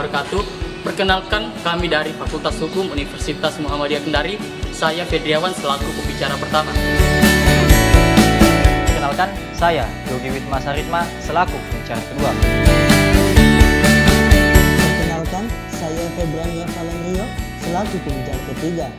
wabarakatuh. Perkenalkan, kami dari Fakultas Hukum Universitas Muhammadiyah Kendari. Saya Fedriawan selaku pembicara pertama. Perkenalkan, saya Yogi Wisma Saritma selaku pembicara kedua. Perkenalkan, saya Febrania Valenrio selaku pembicara ketiga.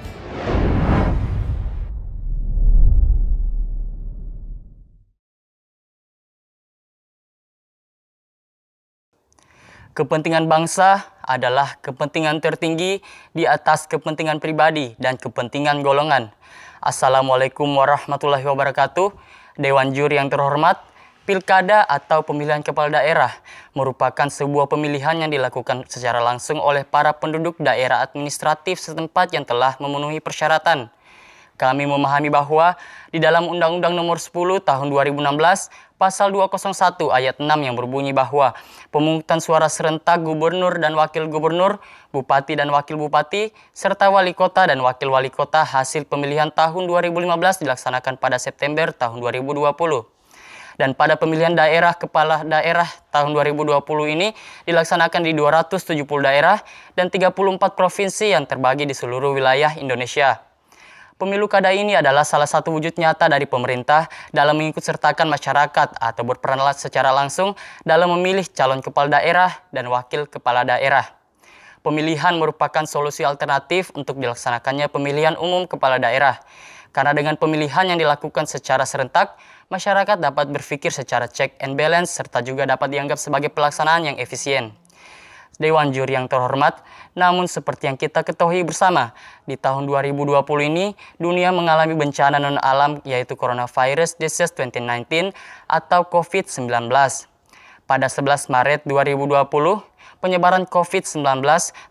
Kepentingan bangsa adalah kepentingan tertinggi di atas kepentingan pribadi dan kepentingan golongan. Assalamualaikum warahmatullahi wabarakatuh. Dewan Juri yang terhormat, Pilkada atau pemilihan kepala daerah merupakan sebuah pemilihan yang dilakukan secara langsung oleh para penduduk daerah administratif setempat yang telah memenuhi persyaratan. Kami memahami bahwa di dalam Undang-Undang Nomor 10 Tahun 2016, Pasal 201 Ayat 6 yang berbunyi bahwa pemungutan suara serentak gubernur dan wakil gubernur, bupati dan wakil bupati, serta wali kota dan wakil wali kota hasil pemilihan tahun 2015 dilaksanakan pada September tahun 2020. Dan pada pemilihan daerah kepala daerah tahun 2020 ini dilaksanakan di 270 daerah dan 34 provinsi yang terbagi di seluruh wilayah Indonesia. Pemilu kada ini adalah salah satu wujud nyata dari pemerintah dalam mengikutsertakan masyarakat atau berperan secara langsung dalam memilih calon kepala daerah dan wakil kepala daerah. Pemilihan merupakan solusi alternatif untuk dilaksanakannya pemilihan umum kepala daerah. Karena dengan pemilihan yang dilakukan secara serentak, masyarakat dapat berpikir secara check and balance serta juga dapat dianggap sebagai pelaksanaan yang efisien. Dewan Juri yang terhormat, namun seperti yang kita ketahui bersama, di tahun 2020 ini dunia mengalami bencana non-alam yaitu Coronavirus Disease 2019 atau COVID-19. Pada 11 Maret 2020, penyebaran COVID-19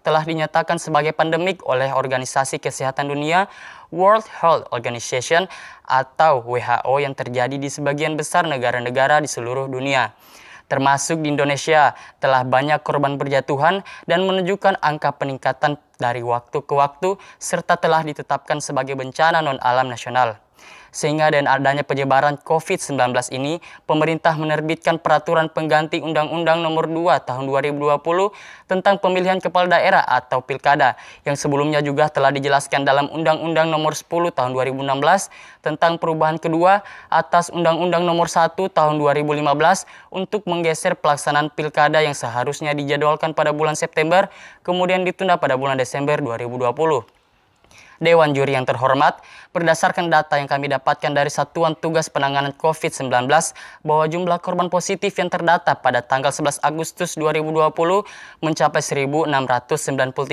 telah dinyatakan sebagai pandemik oleh Organisasi Kesehatan Dunia World Health Organization atau WHO yang terjadi di sebagian besar negara-negara di seluruh dunia. Termasuk di Indonesia, telah banyak korban berjatuhan dan menunjukkan angka peningkatan dari waktu ke waktu serta telah ditetapkan sebagai bencana non-alam nasional. Sehingga dengan adanya penyebaran COVID-19 ini, pemerintah menerbitkan peraturan pengganti Undang-Undang Nomor 2 Tahun 2020 tentang pemilihan kepala daerah atau Pilkada, yang sebelumnya juga telah dijelaskan dalam Undang-Undang Nomor 10 Tahun 2016 tentang perubahan kedua atas Undang-Undang Nomor 1 Tahun 2015 untuk menggeser pelaksanaan Pilkada yang seharusnya dijadwalkan pada bulan September, kemudian ditunda pada bulan Desember 2020. Dewan Juri yang terhormat, berdasarkan data yang kami dapatkan dari Satuan Tugas Penanganan COVID-19 bahwa jumlah korban positif yang terdata pada tanggal 11 Agustus 2020 mencapai 1.693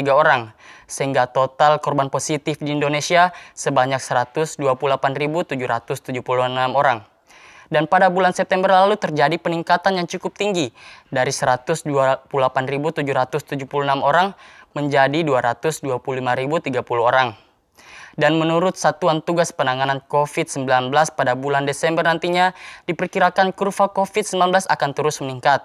orang, sehingga total korban positif di Indonesia sebanyak 128.776 orang. Dan pada bulan September lalu terjadi peningkatan yang cukup tinggi dari 128.776 orang menjadi 225.030 orang. Dan menurut Satuan Tugas Penanganan COVID-19 pada bulan Desember nantinya diperkirakan kurva COVID-19 akan terus meningkat.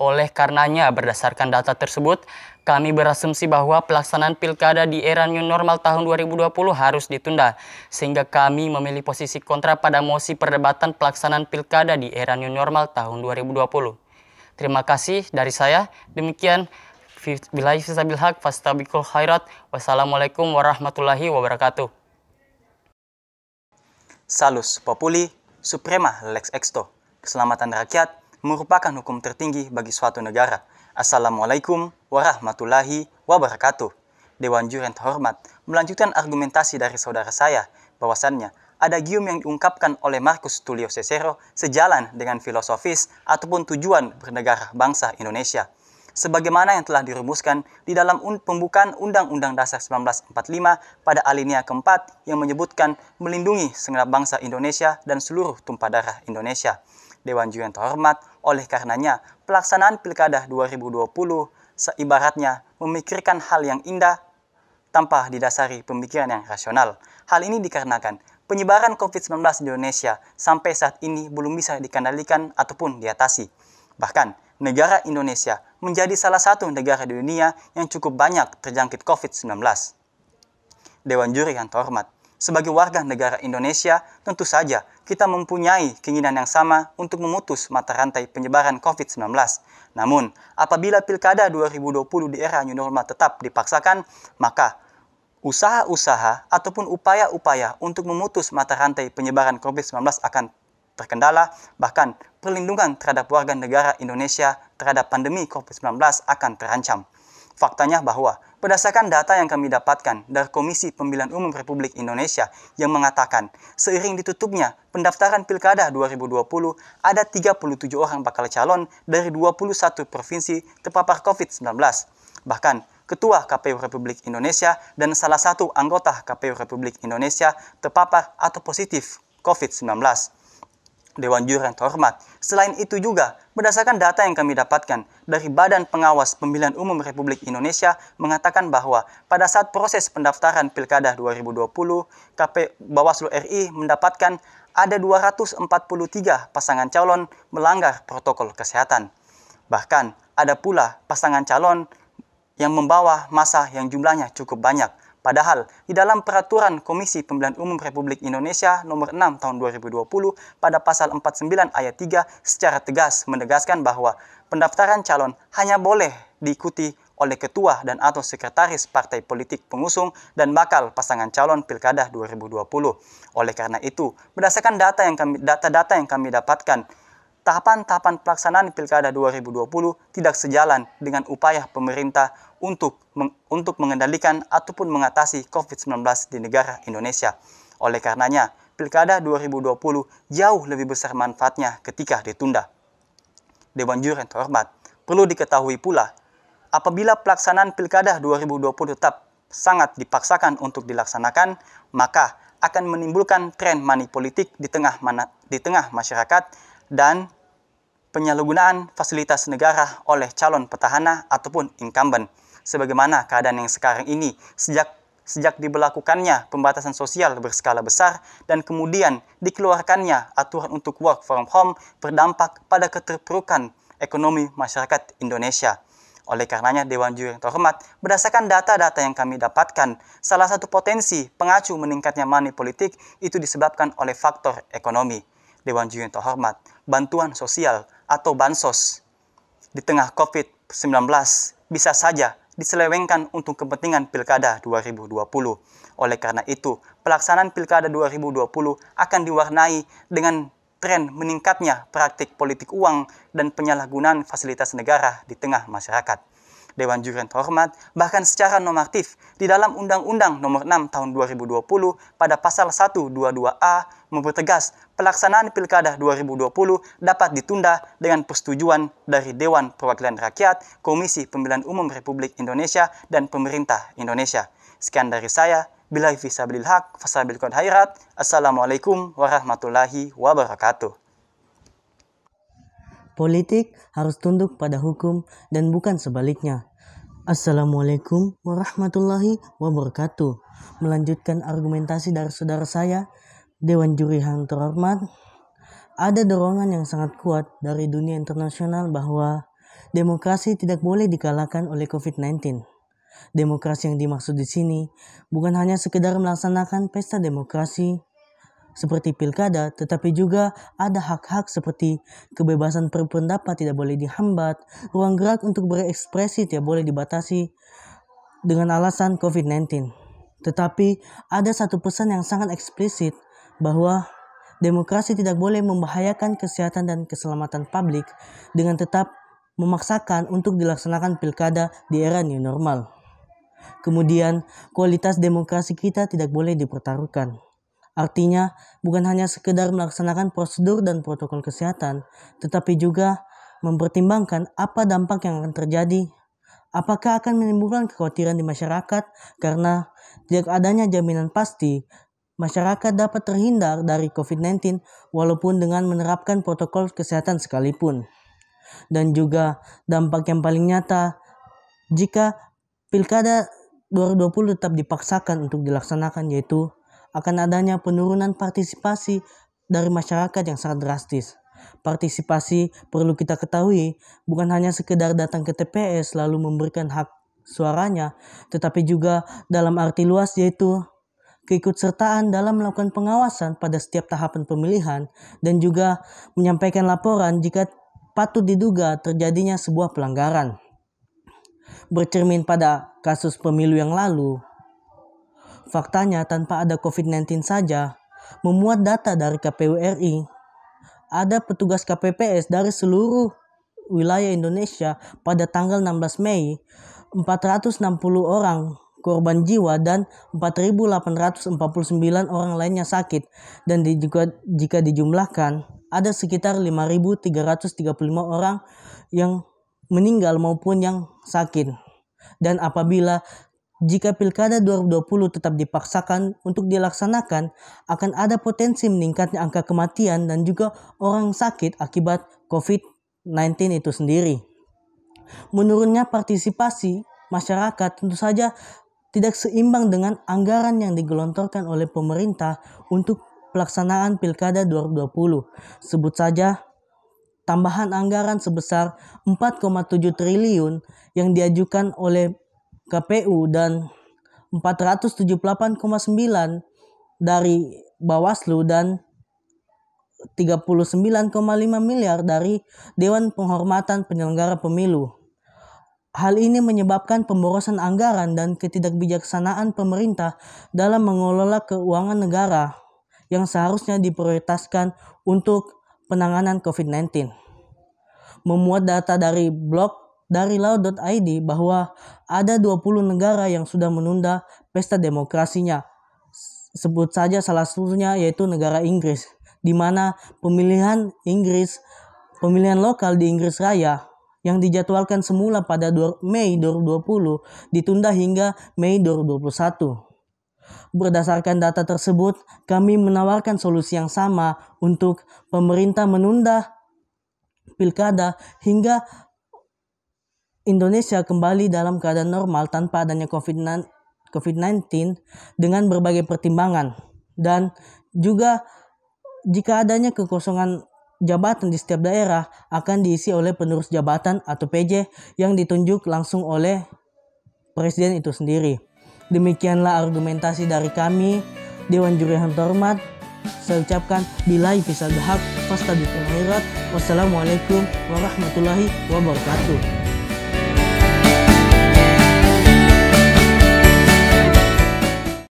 Oleh karenanya, berdasarkan data tersebut, kami berasumsi bahwa pelaksanaan pilkada di era new normal tahun 2020 harus ditunda, sehingga kami memilih posisi kontra pada mosi perdebatan pelaksanaan pilkada di era new normal tahun 2020. Terima kasih dari saya. Demikian. Billahi fisabil haq fastabiqul khairat. Wassalamualaikum warahmatullahi wabarakatuh. Salus populi suprema lex exto. Keselamatan rakyat merupakan hukum tertinggi bagi suatu negara. Assalamualaikum warahmatullahi wabarakatuh. Dewan Juri yang terhormat, melanjutkan argumentasi dari saudara saya bahwasannya ada gium yang diungkapkan oleh Marcus Tullius Cicero sejalan dengan filosofis ataupun tujuan bernegara bangsa Indonesia. Sebagaimana yang telah dirumuskan di dalam pembukaan Undang-Undang Dasar 1945 pada alinea keempat yang menyebutkan melindungi segenap bangsa Indonesia dan seluruh tumpah darah Indonesia. Dewan Juri yang terhormat, oleh karenanya pelaksanaan Pilkada 2020 seibaratnya memikirkan hal yang indah tanpa didasari pemikiran yang rasional. Hal ini dikarenakan penyebaran COVID-19 di Indonesia sampai saat ini belum bisa dikendalikan ataupun diatasi. Bahkan, negara Indonesia menjadi salah satu negara di dunia yang cukup banyak terjangkit COVID-19. Dewan Juri yang terhormat, sebagai warga negara Indonesia, tentu saja kita mempunyai keinginan yang sama untuk memutus mata rantai penyebaran COVID-19. Namun, apabila Pilkada 2020 di era new normal tetap dipaksakan, maka usaha-usaha ataupun upaya-upaya untuk memutus mata rantai penyebaran COVID-19 akan terkendala, bahkan perlindungan terhadap warga negara Indonesia terhadap pandemi COVID-19 akan terancam. Faktanya bahwa berdasarkan data yang kami dapatkan dari Komisi Pemilihan Umum Republik Indonesia yang mengatakan seiring ditutupnya pendaftaran Pilkada 2020, ada 37 orang bakal calon dari 21 provinsi terpapar COVID-19. Bahkan Ketua KPU Republik Indonesia dan salah satu anggota KPU Republik Indonesia terpapar atau positif COVID-19. Dewan Juri yang terhormat. Selain itu juga, berdasarkan data yang kami dapatkan dari Badan Pengawas Pemilihan Umum Republik Indonesia mengatakan bahwa pada saat proses pendaftaran Pilkada 2020, Bawaslu RI mendapatkan ada 243 pasangan calon melanggar protokol kesehatan. Bahkan ada pula pasangan calon yang membawa massa yang jumlahnya cukup banyak. Padahal, di dalam Peraturan Komisi Pemilihan Umum Republik Indonesia Nomor 6 Tahun 2020 pada Pasal 49 Ayat 3 secara tegas menegaskan bahwa pendaftaran calon hanya boleh diikuti oleh ketua dan atau sekretaris partai politik pengusung dan bakal pasangan calon Pilkada 2020. Oleh karena itu, berdasarkan data-data yang kami dapatkan, tahapan-tahapan pelaksanaan Pilkada 2020 tidak sejalan dengan upaya pemerintah untuk mengendalikan ataupun mengatasi COVID-19 di negara Indonesia. Oleh karenanya, Pilkada 2020 jauh lebih besar manfaatnya ketika ditunda. Dewan Juri yang terhormat, perlu diketahui pula, apabila pelaksanaan Pilkada 2020 tetap sangat dipaksakan untuk dilaksanakan, maka akan menimbulkan tren money politik di tengah masyarakat dan penyalahgunaan fasilitas negara oleh calon petahana ataupun incumbent. Sebagaimana keadaan yang sekarang ini sejak diberlakukannya pembatasan sosial berskala besar dan kemudian dikeluarkannya aturan untuk work from home berdampak pada keterpurukan ekonomi masyarakat Indonesia. Oleh karenanya, Dewan Juri yang terhormat, berdasarkan data-data yang kami dapatkan, salah satu potensi pengacu meningkatnya money politik itu disebabkan oleh faktor ekonomi. Dewan Juri yang terhormat, bantuan sosial atau bansos di tengah COVID-19 bisa saja diselewengkan untuk kepentingan Pilkada 2020. Oleh karena itu, pelaksanaan Pilkada 2020 akan diwarnai dengan tren meningkatnya praktik politik uang dan penyalahgunaan fasilitas negara di tengah masyarakat. Dewan Juri yang terhormat, bahkan secara normatif di dalam Undang-Undang Nomor 6 Tahun 2020 pada Pasal 122A mempertegas pelaksanaan Pilkada 2020 dapat ditunda dengan persetujuan dari Dewan Perwakilan Rakyat, Komisi Pemilihan Umum Republik Indonesia, dan Pemerintah Indonesia. Sekian dari saya. Billahi fisabilil haq, fasabil qad khairat. Assalamualaikum warahmatullahi wabarakatuh. Politik harus tunduk pada hukum dan bukan sebaliknya. Assalamualaikum warahmatullahi wabarakatuh. Melanjutkan argumentasi dari saudara saya, Dewan Juri yang terhormat, ada dorongan yang sangat kuat dari dunia internasional bahwa demokrasi tidak boleh dikalahkan oleh COVID-19. Demokrasi yang dimaksud di sini bukan hanya sekedar melaksanakan pesta demokrasi seperti pilkada, tetapi juga ada hak-hak seperti kebebasan berpendapat tidak boleh dihambat, ruang gerak untuk berekspresi tidak boleh dibatasi dengan alasan COVID-19. Tetapi ada satu pesan yang sangat eksplisit bahwa demokrasi tidak boleh membahayakan kesehatan dan keselamatan publik dengan tetap memaksakan untuk dilaksanakan pilkada di era new normal. Kemudian, kualitas demokrasi kita tidak boleh dipertaruhkan. Artinya, bukan hanya sekedar melaksanakan prosedur dan protokol kesehatan, tetapi juga mempertimbangkan apa dampak yang akan terjadi. Apakah akan menimbulkan kekhawatiran di masyarakat karena tidak adanya jaminan pasti masyarakat dapat terhindar dari COVID-19 walaupun dengan menerapkan protokol kesehatan sekalipun. Dan juga dampak yang paling nyata jika Pilkada 2020 tetap dipaksakan untuk dilaksanakan, yaitu akan adanya penurunan partisipasi dari masyarakat yang sangat drastis. Partisipasi perlu kita ketahui bukan hanya sekedar datang ke TPS lalu memberikan hak suaranya, tetapi juga dalam arti luas yaitu keikutsertaan dalam melakukan pengawasan pada setiap tahapan pemilihan, dan juga menyampaikan laporan jika patut diduga terjadinya sebuah pelanggaran. Bercermin pada kasus pemilu yang lalu, faktanya tanpa ada COVID-19 saja, memuat data dari KPU RI, ada petugas KPPS dari seluruh wilayah Indonesia pada tanggal 16 Mei, 460 orang korban jiwa dan 4.849 orang lainnya sakit, dan jika dijumlahkan ada sekitar 5.335 orang yang meninggal maupun yang sakit. Dan apabila jika Pilkada 2020 tetap dipaksakan untuk dilaksanakan, akan ada potensi meningkatnya angka kematian dan juga orang sakit akibat COVID-19 itu sendiri. Menurunnya partisipasi masyarakat tentu saja tidak seimbang dengan anggaran yang digelontorkan oleh pemerintah untuk pelaksanaan Pilkada 2020. Sebut saja tambahan anggaran sebesar 4,7 triliun yang diajukan oleh KPU dan 478,9 dari Bawaslu dan 39,5 miliar dari Dewan Penghormatan Penyelenggara Pemilu. Hal ini menyebabkan pemborosan anggaran dan ketidakbijaksanaan pemerintah dalam mengelola keuangan negara yang seharusnya diprioritaskan untuk penanganan COVID-19. Memuat data dari blog dari law.id bahwa ada 20 negara yang sudah menunda pesta demokrasinya. Sebut saja salah satunya yaitu negara Inggris, di mana pemilihan lokal di Inggris Raya yang dijadwalkan semula pada Mei 2020 ditunda hingga Mei 2021. Berdasarkan data tersebut, kami menawarkan solusi yang sama untuk pemerintah menunda pilkada hingga Indonesia kembali dalam keadaan normal tanpa adanya COVID-19 dengan berbagai pertimbangan. Dan juga jika adanya kekosongan jabatan di setiap daerah akan diisi oleh penerus jabatan atau PJ yang ditunjuk langsung oleh presiden itu sendiri. Demikianlah argumentasi dari kami, Dewan Juri yang terhormat. Saya ucapkan billahi fisal bihaq, fastabiqul khairat. Wassalamualaikum warahmatullahi wabarakatuh.